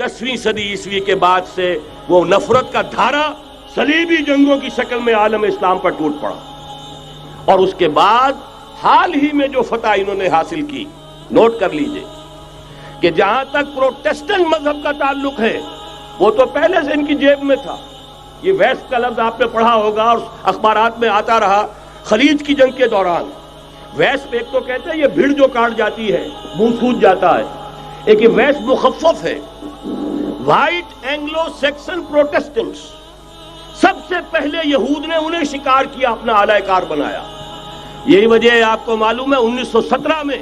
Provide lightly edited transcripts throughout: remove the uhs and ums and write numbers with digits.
10ویں صدی عیسوی کے بعد سے وہ نفرت کا دھارا صلیبی جنگوں کی شکل میں عالم اسلام پر ٹوٹ پڑا، اور اس کے بعد حال ہی میں جو فتح انہوں نے حاصل کی، نوٹ کر لیجئے کہ جہاں تک پروٹیسٹنٹ مذہب کا تعلق ہے وہ تو پہلے سے ان کی جیب میں تھا۔ یہ ویسٹ کا لفظ آپ نے پڑھا ہوگا اور اخبارات میں آتا رہا خلیج کی جنگ کے دوران۔ ویسٹ ایک تو کہتے ہیں یہ بھیڑ جو کاٹ جاتی ہے منہ سوج جاتا ہے، ایک یہ ویسٹ مخفف ہے، وائٹ اینگلو سیکسن پروٹیسٹنٹس۔ سب سے پہلے یہود نے انہیں شکار کیا، اپنا اعلی کار بنایا۔ یہی وجہ ہے آپ کو معلوم ہے 1917 میں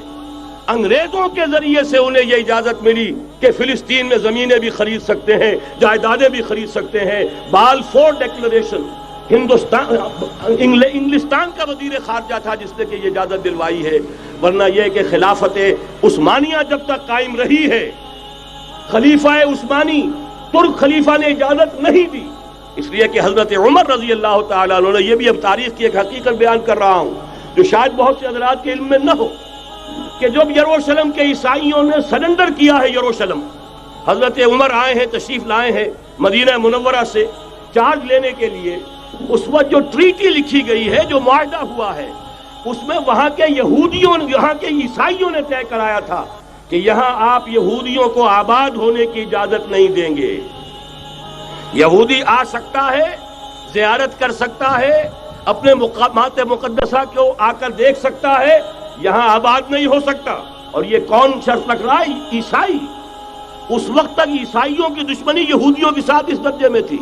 انگریزوں کے ذریعے سے انہیں یہ اجازت ملی کہ فلسطین میں زمینیں بھی خرید سکتے ہیں، جائیدادیں بھی خرید سکتے ہیں۔ بالفور ڈیکلریشن انگلستان کا وزیر خارجہ تھا جس نے کہ یہ اجازت دلوائی ہے، ورنہ یہ کہ خلافت عثمانیہ جب تک قائم رہی ہے، خلیفہ عثمانی ترک خلیفہ نے اجازت نہیں دی، اس لیے کہ حضرت عمر رضی اللہ تعالیٰ عنہ نے، یہ بھی اب تاریخ کی ایک حقیقت بیان کر رہا ہوں جو شاید بہت سے حضرات کے علم میں نہ ہو، کہ جب یروشلم کے عیسائیوں نے سرنڈر کیا ہے، یروشلم حضرت عمر آئے ہیں، تشریف لائے ہیں مدینہ منورہ سے چارج لینے کے لیے، اس وقت جو ٹریٹی لکھی گئی ہے، جو معاہدہ ہوا ہے، اس میں وہاں کے یہودیوں، یہاں کے عیسائیوں نے طے کرایا تھا کہ یہاں آپ یہودیوں کو آباد ہونے کی اجازت نہیں دیں گے۔ یہودی آ سکتا ہے، زیارت کر سکتا ہے، اپنے مقامات مقدسہ کو آ کر دیکھ سکتا ہے، یہاں آباد نہیں ہو سکتا۔ اور یہ کون شرط رکھ رہا ہے؟ عیسائی۔ اس وقت تک عیسائیوں کی دشمنی یہودیوں کے ساتھ اس درجے میں تھی،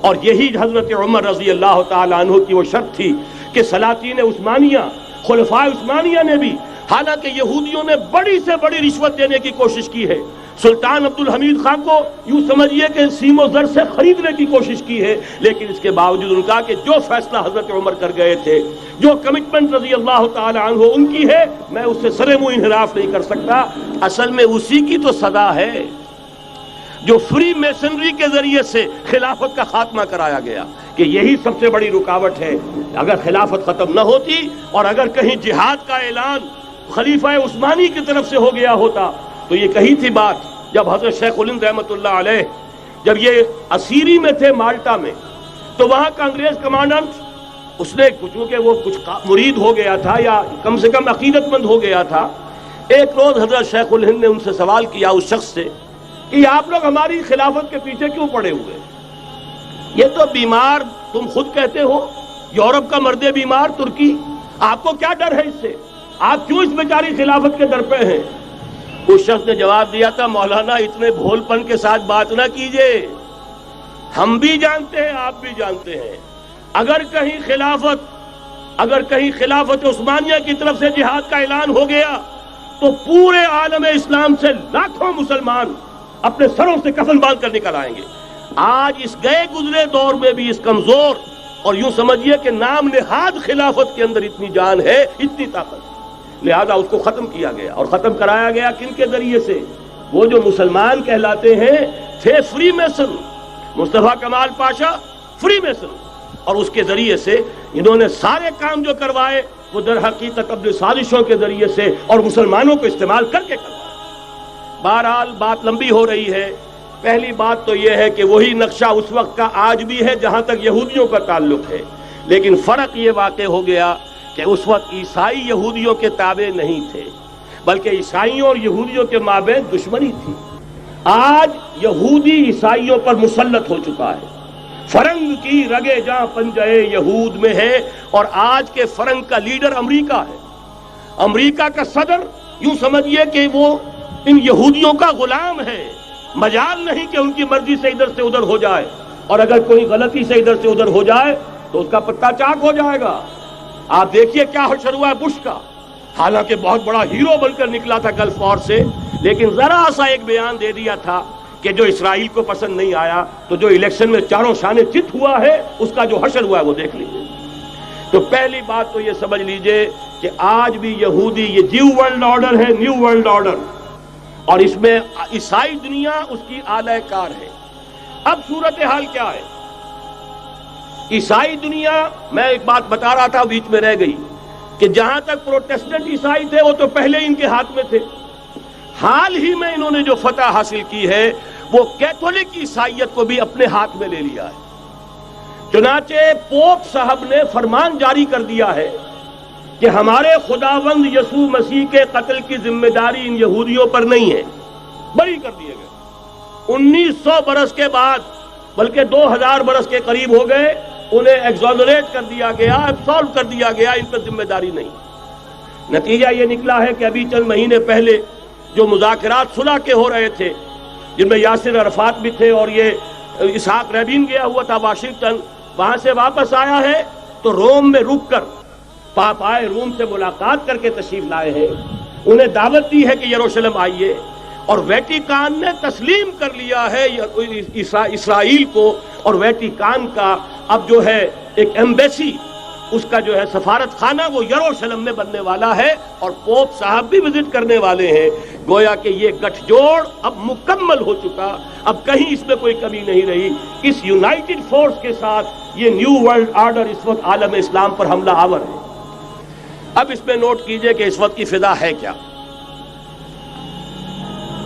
اور یہی حضرت عمر رضی اللہ تعالیٰ عنہ کی وہ شرط تھی کہ سلاطین عثمانیہ، خلفائے عثمانیہ نے بھی، حالانکہ یہودیوں نے بڑی سے بڑی رشوت دینے کی کوشش کی ہے، سلطان عبدالحمید خان کو یوں سمجھیے کہ سیم و زر سے خریدنے کی کوشش کی ہے، لیکن اس کے باوجود ان کا کہ جو فیصلہ حضرت عمر کر گئے تھے، جو کمٹمنٹ رضی اللہ تعالی عنہ ان کی ہے، میں اس سے سر منہ انحراف نہیں کر سکتا۔ اصل میں اسی کی تو سزا ہے جو فری میسنری کے ذریعے سے خلافت کا خاتمہ کرایا گیا، کہ یہی سب سے بڑی رکاوٹ ہے۔ اگر خلافت ختم نہ ہوتی اور اگر کہیں جہاد کا اعلان خلیفہ عثمانی کی طرف سے ہو گیا ہوتا تو یہ کہی تھی بات، جب حضرت شیخ الہند رحمۃ اللہ علیہ جب یہ اسیری میں تھے مالٹا میں، تو وہاں کا انگریز کمانڈنٹ، اس نے چونکہ وہ کچھ مرید ہو گیا تھا یا کم سے کم عقیدت مند ہو گیا تھا، ایک روز حضرت شیخ الہند نے ان سے سوال کیا اس شخص سے کہ آپ لوگ ہماری خلافت کے پیچھے کیوں پڑے ہوئے؟ یہ تو بیمار تم خود کہتے ہو، یورپ کا مرد بیمار ترکی، آپ کو کیا ڈر ہے اس سے؟ آپ کیوں اس بیچاری خلافت کے در پہ ہیں؟ اس شخص نے جواب دیا تھا، مولانا اتنے بھول پن کے ساتھ بات نہ کیجئے، ہم بھی جانتے ہیں آپ بھی جانتے ہیں، اگر کہیں خلافت عثمانیہ کی طرف سے جہاد کا اعلان ہو گیا تو پورے عالم اسلام سے لاکھوں مسلمان اپنے سروں سے کفن باندھ کر نکل آئیں گے۔ آج اس گئے گزرے دور میں بھی اس کمزور اور یوں سمجھیے کہ نام نہاد خلافت کے اندر اتنی جان ہے، اتنی طاقت، لہذا اس کو ختم کیا گیا، اور ختم کرایا گیا کن کے ذریعے سے؟ وہ جو مسلمان کہلاتے ہیں تھے فری میسن، مصطفیٰ کمال پاشا فری میسن، اور اس کے ذریعے سے انہوں نے سارے کام جو کروائے وہ در حقیقت اپنی سازشوں کے ذریعے سے اور مسلمانوں کو استعمال کر کے کروائے۔ بہرحال بات لمبی ہو رہی ہے۔ پہلی بات تو یہ ہے کہ وہی نقشہ اس وقت کا آج بھی ہے جہاں تک یہودیوں کا تعلق ہے، لیکن فرق یہ واقع ہو گیا کہ اس وقت عیسائی یہودیوں کے تابع نہیں تھے، بلکہ عیسائیوں اور یہودیوں کے مابین دشمنی تھی۔ آج یہودی عیسائیوں پر مسلط ہو چکا ہے، فرنگ کی رگے جاں پنجے یہود میں ہے، اور آج کے فرنگ کا لیڈر امریکہ ہے۔ امریکہ کا صدر یوں سمجھیے کہ وہ ان یہودیوں کا غلام ہے، مجال نہیں کہ ان کی مرضی سے ادھر سے ادھر ہو جائے، اور اگر کوئی غلطی سے ادھر سے ادھر ہو جائے تو اس کا پتہ چاک ہو جائے گا۔ آپ دیکھیے کیا حشر ہوا ہے بش کا، حالانکہ بہت بڑا ہیرو بن کر نکلا تھا گلف وار سے، لیکن ذرا سا ایک بیان دے دیا تھا کہ جو اسرائیل کو پسند نہیں آیا، تو جو الیکشن میں چاروں شانے چت ہوا ہے اس کا جو حشر ہوا ہے وہ دیکھ لیجیے۔ تو پہلی بات تو یہ سمجھ لیجیے کہ آج بھی یہودی، یہ نیو ورلڈ آرڈر ہے، نیو ورلڈ آرڈر، اور اس میں عیسائی دنیا اس کی اعلی کار ہے۔ اب صورتحال کیا ہے؟ عیسائی دنیا، میں ایک بات بتا رہا تھا بیچ میں رہ گئی، کہ جہاں تک پروٹیسٹنٹ عیسائی تھے وہ تو پہلے ان کے ہاتھ میں تھے، حال ہی میں انہوں نے جو فتح حاصل کی ہے وہ کیتھولک عیسائیت کو بھی اپنے ہاتھ میں لے لیا ہے۔ چنانچہ پوپ صاحب نے فرمان جاری کر دیا ہے کہ ہمارے خداوند یسوع مسیح کے قتل کی ذمہ داری ان یہودیوں پر نہیں ہے، بری کر دیے گئے۔ 1900 برس کے بعد، بلکہ 2000 برس کے قریب ہو گئے، انہیں ایگزونریٹ کر دیا گیا، ایبسالو کر دیا گیا، ان پر ذمہ داری نہیں۔ نتیجہ یہ نکلا ہے کہ ابھی چند مہینے پہلے جو مذاکرات صلح کے ہو رہے تھے، جن میں یاسر عرفات بھی تھے اور یہ اسحاق رابین گیا ہوا تھا واشنگٹن، وہاں سے واپس آیا ہے تو روم میں رک کر پاپائے روم سے ملاقات کر کے تشریف لائے ہیں، انہیں دعوت دی ہے کہ یروشلم آئیے، اور ویٹیکان نے تسلیم کر لیا ہے اسرائیل کو، اور ویٹیکان کا اب جو ہے ایک ایمبیسی، اس کا جو ہے سفارت خانہ وہ یروشلم میں بننے والا ہے، اور پوپ صاحب بھی وزٹ کرنے والے ہیں۔ گویا کہ یہ گٹھ جوڑ اب مکمل ہو چکا، اب کہیں اس میں کوئی کمی نہیں رہی۔ اس یونائٹڈ فورس کے ساتھ یہ نیو ورلڈ آرڈر اس وقت عالم اسلام پر حملہ آور ہے۔ اب اس میں نوٹ کیجئے کہ اس وقت کی فضا ہے کیا۔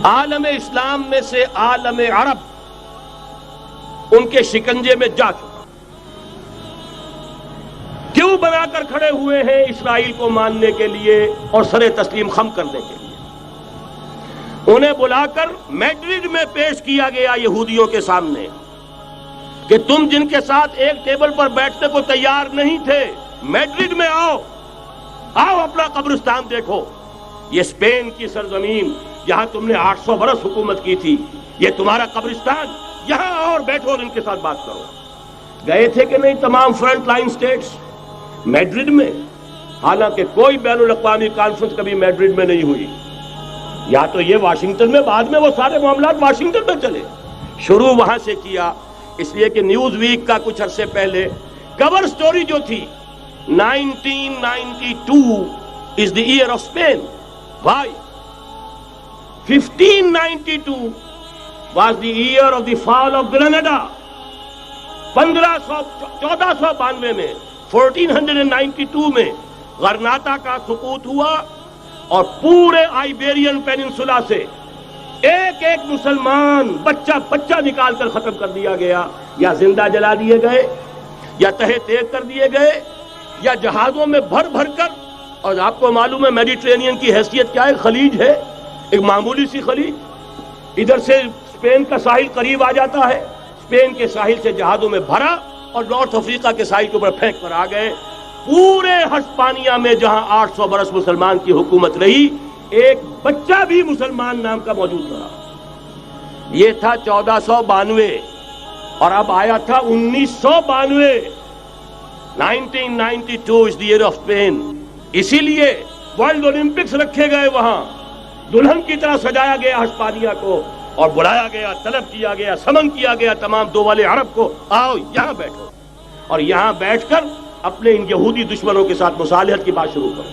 عالم اسلام میں سے عالم عرب ان کے شکنجے میں جا چکا، کیوں بنا کر کھڑے ہوئے ہیں اسرائیل کو ماننے کے لیے اور سر تسلیم خم کرنے کے لیے۔ انہیں بلا کر میڈرڈ میں پیش کیا گیا یہودیوں کے سامنے کہ تم جن کے ساتھ ایک ٹیبل پر بیٹھنے کو تیار نہیں تھے، میڈرڈ میں آؤ، آؤ اپنا قبرستان دیکھو، یہ اسپین کی سرزمین جہاں تم نے 800 برس حکومت کی تھی، یہ تمہارا قبرستان، یہاں آؤ اور بیٹھو اور ان کے ساتھ بات کرو۔ گئے تھے کہ نہیں تمام فرنٹ لائن سٹیٹس میڈرڈ میں؟ حالانکہ کوئی بین الاقوامی کانفرنس کبھی میڈرڈ میں نہیں ہوئی، یا تو یہ واشنگٹن میں، بعد میں وہ سارے معاملات واشنگٹن میں چلے، شروع وہاں سے کیا۔ اس لیے کہ نیوز ویک کا کچھ عرصے پہلے کور سٹوری جو تھی 1992 is the year of Spain. Why? 1592 was the year of the fall of Granada. 1492 میں 1492 میں غرناطہ کا سقوط ہوا، اور پورے آئیبیرین پیننسولا سے ایک ایک مسلمان بچہ بچہ نکال کر ختم کر دیا گیا، یا زندہ جلا دیے گئے، یا تہہ تیغ کر دیے گئے، یا جہازوں میں بھر بھر کر۔ اور آپ کو معلوم ہے میڈیٹرینین کی حیثیت کیا ہے، خلیج ہے، ایک معمولی سی خلیج، ادھر سے اسپین کا ساحل قریب آ جاتا ہے، اسپین کے ساحل سے جہازوں میں بھرا اور نارتھ افریقہ کے ساحل کے اوپر پھینک کر آ گئے۔ پورے ہسپانیہ میں جہاں 800 برس مسلمان کی حکومت رہی، ایک بچہ بھی مسلمان نام کا موجود رہا۔ یہ تھا 1492، اور اب آیا تھا 1992۔ 1992 is the year of Spain۔ اسی لیے ورلڈ اولمپکس رکھے گئے، وہاں دلہن کی طرح سجایا گیا ہسپانیہ کو، اور بلایا گیا، طلب کیا گیا، سمن کیا گیا تمام دول عرب کو، آؤ یہاں بیٹھو، اور یہاں بیٹھ کر اپنے ان یہودی دشمنوں کے ساتھ مصالحت کی بات شروع کرو۔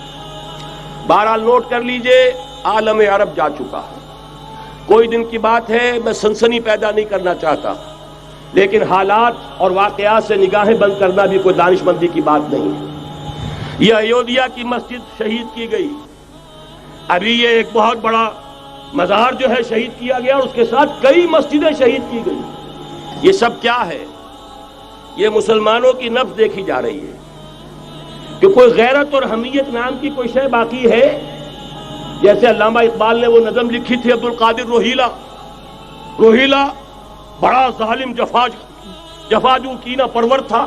بہرحال نوٹ کر لیجئے، عالم عرب جا چکا ہے۔ کوئی دن کی بات ہے، میں سنسنی پیدا نہیں کرنا چاہتا، لیکن حالات اور واقعات سے نگاہیں بند کرنا بھی کوئی دانش مندی کی بات نہیں ہے۔ یہ ایودھیا کی مسجد شہید کی گئی، ابھی یہ ایک بہت بڑا مزار جو ہے شہید کیا گیا، اور اس کے ساتھ کئی مسجدیں شہید کی گئی۔ یہ سب کیا ہے؟ یہ مسلمانوں کی نفس دیکھی جا رہی ہے کہ کوئی غیرت اور حمیت نام کی کوئی شے باقی ہے؟ جیسے علامہ اقبال نے وہ نظم لکھی تھی عبد القادر روہیلا بڑا ظالم جفاجو کینہ پرور تھا،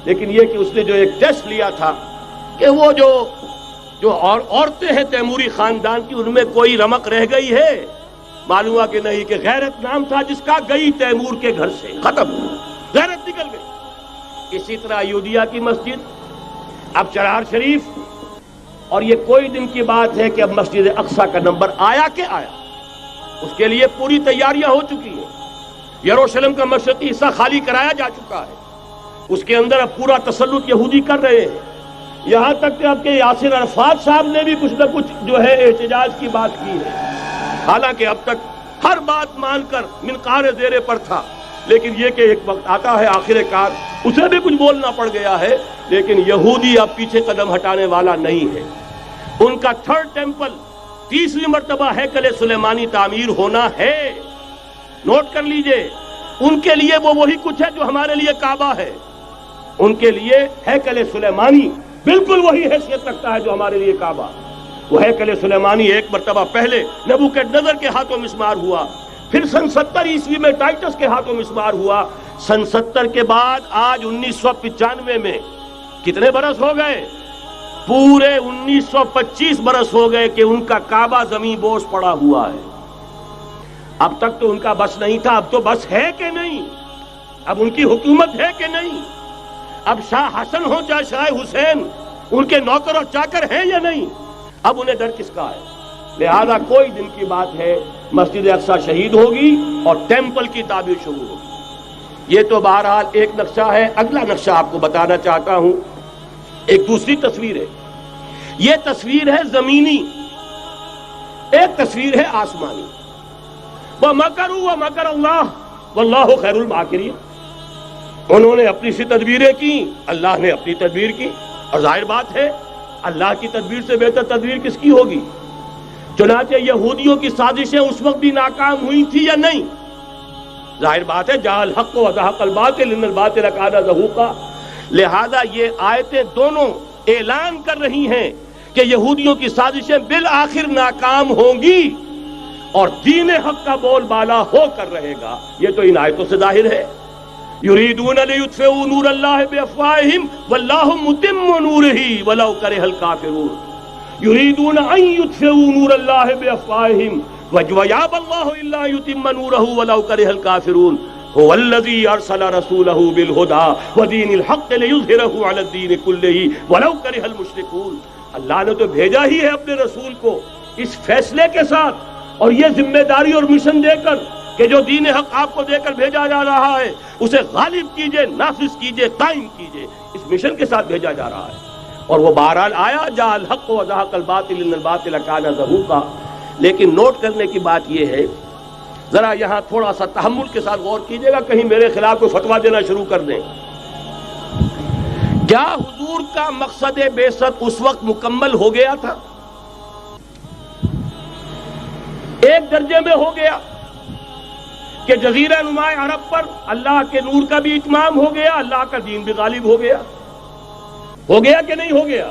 لیکن یہ کہ اس نے جو ایک ٹیسٹ لیا تھا کہ وہ جو عورتیں ہیں تیموری خاندان کی، ان میں کوئی رمق رہ گئی ہے؟ معلوم ہوا کہ نہیں، کہ غیرت نام تھا جس کا گئی تیمور کے گھر سے، ختم، غیرت نکل گئی۔ اسی طرح ایودھیا کی مسجد، اب چرار شریف، اور یہ کوئی دن کی بات ہے کہ اب مسجد اقصیٰ کا نمبر آیا کہ آیا، اس کے لیے پوری تیاریاں ہو چکی ہیں۔ یروشلم کا مشرقی حصہ خالی کرایا جا چکا ہے، اس کے اندر اب پورا تسلط یہودی کر رہے ہیں، یہاں تک کہ اب کہ یاسر عرفات صاحب نے بھی کچھ نہ کچھ جو ہے احتجاج کی بات کی ہے، حالانکہ اب تک ہر بات مان کر منقار زیر پر تھا، لیکن یہ کہ ایک وقت آتا ہے آخر کار اسے بھی کچھ بولنا پڑ گیا ہے۔ لیکن یہودی اب پیچھے قدم ہٹانے والا نہیں ہے۔ ان کا تھرڈ ٹیمپل، تیسری مرتبہ ہیکل سلیمانی تعمیر ہونا ہے، نوٹ کر لیجئے، ان کے لیے وہ وہی کچھ ہے جو ہمارے لیے کعبہ ہے. ان کے لیے ہیکل سلیمانی بالکل وہی حیثیت رکھتا ہے جو ہمارے لیے کعبہ. وہ ہیکل سلیمانی ایک مرتبہ پہلے نبوکدنضر کے ہاتھوں مسمار ہوا، پھر سن 70 عیسوی میں ٹائٹس کے ہاتھوں مسمار ہوا. سن 70 کے بعد آج 1995 میں کتنے برس ہو گئے؟ پورے 1925 برس ہو گئے کہ ان کا کعبہ زمین بوس پڑا ہوا ہے. اب تک تو ان کا بس نہیں تھا، اب تو بس ہے کہ نہیں؟ اب ان کی حکومت ہے کہ نہیں؟ اب شاہ حسن ہو چاہے شاہ حسین، ان کے نوکر اور چاکر ہیں یا نہیں؟ اب انہیں ڈر کس کا ہے؟ لہذا کوئی دن کی بات ہے مسجد اقصی شہید ہوگی اور ٹیمپل کی تعمیر شروع ہوگی. یہ تو بہرحال ایک نقشہ ہے. اگلا نقشہ آپ کو بتانا چاہتا ہوں، ایک دوسری تصویر ہے. یہ تصویر ہے زمینی، ایک تصویر ہے آسمانی. وَمَكَرُوا وَمَكَرَ اللَّهُ وَاللَّهُ خَيْرُ الْمَاكِرِينَ. انہوں نے اپنی سی تدبیریں کی، اللہ نے اپنی تدبیر کی، اور ظاہر بات ہے اللہ کی تدبیر سے بہتر تدبیر کس کی ہوگی؟ چنانچہ یہودیوں کی سازشیں اس وقت بھی ناکام ہوئی تھی یا نہیں؟ ظاہر بات ہے جاء الحق وزهق الباطل ان الباطل کان زہوقا. لہذا یہ آیتیں دونوں اعلان کر رہی ہیں کہ یہودیوں کی سازشیں بالآخر ناکام ہوں گی اور دین حق کا بول بالا ہو کر رہے گا. یہ تو ان آیتوں سے ظاہر ہے. یریدون لیطفئوا نور اللہ بافواہہم واللہ متم نورہ ولو کرہ الکافرون. یریدون ان یطفئوا نور اللہ بافواہہم ویابى اللہ الا یتم نورہ ولو کرہ الکافرون. هو الذی ارسل رسولہ بالہدى ودین الحق لیظہرہ علی الدین کلہ ولو کرہ المشرکون. اللہ نے تو بھیجا ہی ہے اپنے رسول کو اس فیصلے کے ساتھ اور یہ ذمہ داری اور مشن دے کر کہ جو دین حق آپ کو دے کر بھیجا جا رہا ہے اسے غالب کیجئے، نافذ کیجئے، قائم کیجئے. اس مشن کے ساتھ بھیجا جا رہا ہے اور وہ بہرحال آیا جاء الحق وزهق الباطل ان الباطل کان زہوقا. لیکن نوٹ کرنے کی بات یہ ہے، ذرا یہاں تھوڑا سا تحمل کے ساتھ غور کیجئے گا، کہیں میرے خلاف کوئی فتویٰ دینا شروع کر دیں. کیا حضور کا مقصد بعثت اس وقت مکمل ہو گیا تھا؟ ایک درجے میں ہو گیا کہ جزیرہ نما عرب پر اللہ کے نور کا بھی اتمام ہو گیا، اللہ کا دین بھی غالب ہو گیا. ہو گیا کہ نہیں ہو گیا؟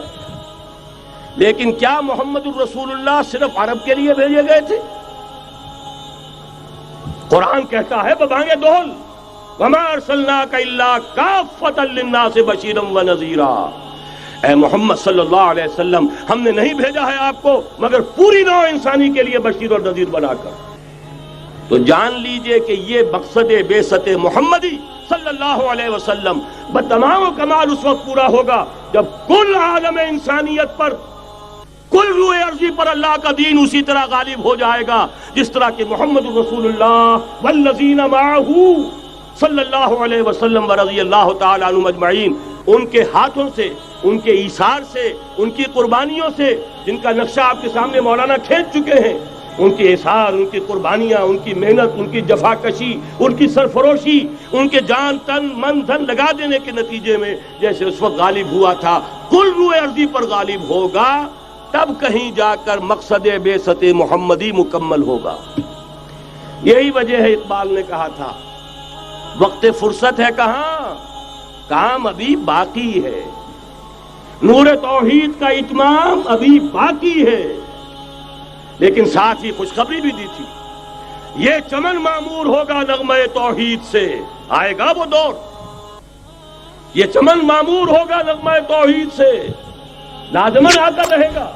لیکن کیا محمد الرسول اللہ صرف عرب کے لیے بھیجے گئے تھے؟ قرآن کہتا ہے ببانگ دہل وما ارسلناک الا کافۃ للناس بشیرا ونذیرا. اے محمد صلی اللہ علیہ وسلم، ہم نے نہیں بھیجا ہے آپ کو مگر پوری نوع انسانی کے لیے بشیر اور نذیر بنا کر. تو جان لیجئے کہ یہ مقصد بعثت محمدی صلی اللہ علیہ وسلم بتمام و کمال اس وقت پورا ہوگا جب کل عالم انسانیت پر، کل روئے ارضی پر اللہ کا دین اسی طرح غالب ہو جائے گا جس طرح کہ محمد رسول اللہ والذین معہ صلی اللہ علیہ وسلم ورضی اللہ تعالی عنہم اجمعین، ان کے ہاتھوں سے، ان کے ایثار سے، ان کی قربانیوں سے، جن کا نقشہ آپ کے سامنے مولانا کھینچ چکے ہیں، ان کے اثار، ان کی قربانیاں، ان کی محنت، ان کی جفا کشی، ان کی سرفروشی، ان کے جان تن من دھن لگا دینے کے نتیجے میں جیسے اس وقت غالب ہوا تھا کل روئے ارضی پر غالب ہوگا، تب کہیں جا کر مقصد بعثت محمدی مکمل ہوگا. یہی وجہ ہے اقبال نے کہا تھا وقت فرصت ہے کہاں، کام ابھی باقی ہے، نور توحید کا اتمام ابھی باقی ہے. لیکن ساتھ ہی خوشخبری بھی دی تھی، یہ چمن معمور ہوگا نغمہ توحید سے. آئے گا وہ دور، یہ چمن معمور ہوگا نغمہ توحید سے، لازماً آتا رہے گا.